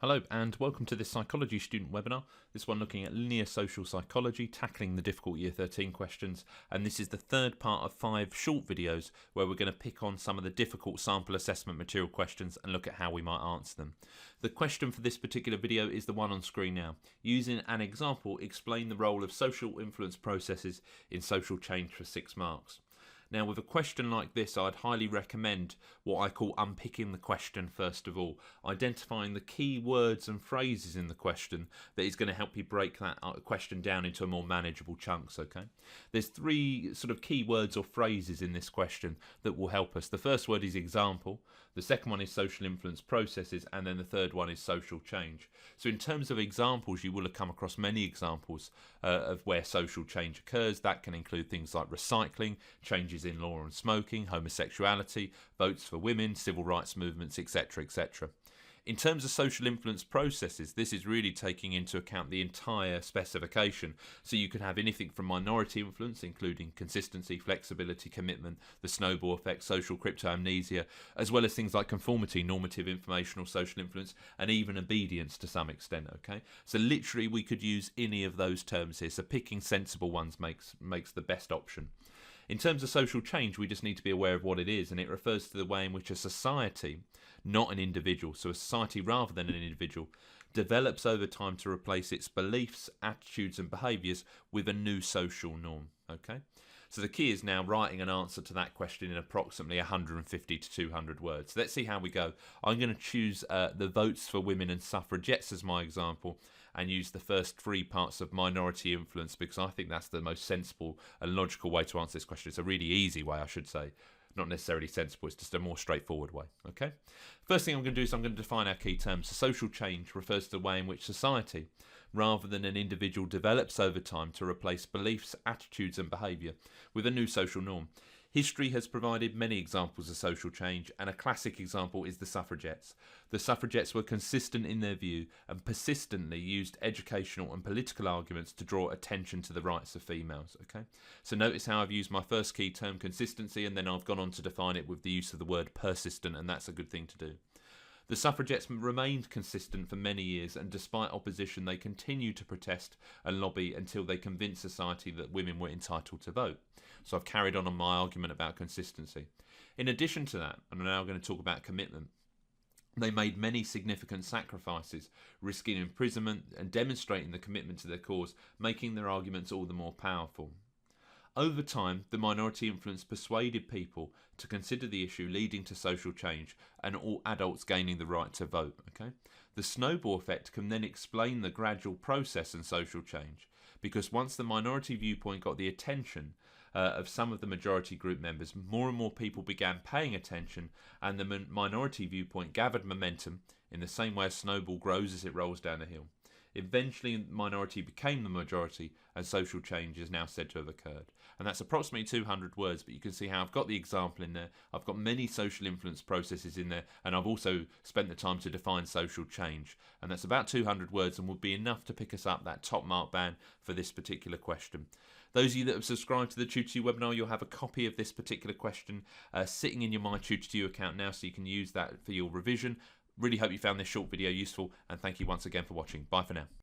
Hello and welcome to this psychology student webinar. This one looking at linear social psychology, tackling the difficult year 13 questions, and this is the third part of 5 short videos where we're going to pick on some of the difficult sample assessment material questions and look at how we might answer them. The question for this particular video is the one on screen now. Using an example, explain the role of social influence processes in social change for 6 marks. Now, with a question like this, I'd highly recommend what I call unpicking the question first of all, identifying the key words and phrases in the question that is going to help you break that question down into more manageable chunks, okay? There's 3 sort of key words or phrases in this question that will help us. The first word is example, the second one is social influence processes, and then the third one is social change. So in terms of examples, you will have come across many examples of where social change occurs. That can include things like recycling, changes in law on smoking, homosexuality, votes for women, civil rights movements, etc., etc. In terms of social influence processes, this is really taking into account the entire specification. So you could have anything from minority influence, including consistency, flexibility, commitment, the snowball effect, social crypto-amnesia, as well as things like conformity, normative, informational, social influence, and even obedience to some extent, okay? So literally we could use any of those terms here, so picking sensible ones makes the best option. In terms of social change, we just need to be aware of what it is, and it refers to the way in which a society, not an individual, so a society rather than an individual, develops over time to replace its beliefs, attitudes and behaviours with a new social norm. Okay? So the key is now writing an answer to that question in approximately 150 to 200 words. Let's see how we go. I'm going to choose the votes for women and suffragettes as my example, and use the first 3 parts of minority influence because I think that's the most sensible and logical way to answer this question. It's a really easy way, I should say. Not necessarily sensible, it's just a more straightforward way. Okay. First thing I'm going to do is I'm going to define our key terms. So social change refers to the way in which society, rather than an individual, develops over time to replace beliefs, attitudes and behaviour with a new social norm. History has provided many examples of social change, and a classic example is the suffragettes. The suffragettes were consistent in their view and persistently used educational and political arguments to draw attention to the rights of females. Okay, so notice how I've used my first key term, consistency, and then I've gone on to define it with the use of the word persistent, and that's a good thing to do. The suffragettes remained consistent for many years, and despite opposition they continued to protest and lobby until they convinced society that women were entitled to vote. So I've carried on my argument about consistency. In addition to that, I'm now going to talk about commitment. They made many significant sacrifices, risking imprisonment and demonstrating the commitment to their cause, making their arguments all the more powerful. Over time, the minority influence persuaded people to consider the issue, leading to social change and all adults gaining the right to vote. Okay? The snowball effect can then explain the gradual process and social change, because once the minority viewpoint got the attention of some of the majority group members, more and more people began paying attention, and the minority viewpoint gathered momentum in the same way a snowball grows as it rolls down a hill. Eventually, the minority became the majority, and social change is now said to have occurred. And that's approximately 200 words, but you can see how I've got the example in there. I've got many social influence processes in there, and I've also spent the time to define social change. And that's about 200 words and would be enough to pick us up that top mark band for this particular question. Those of you that have subscribed to the Tutor2U webinar, you'll have a copy of this particular question sitting in your My Tutor2U account now, so you can use that for your revision. Really hope you found this short video useful, and thank you once again for watching. Bye for now.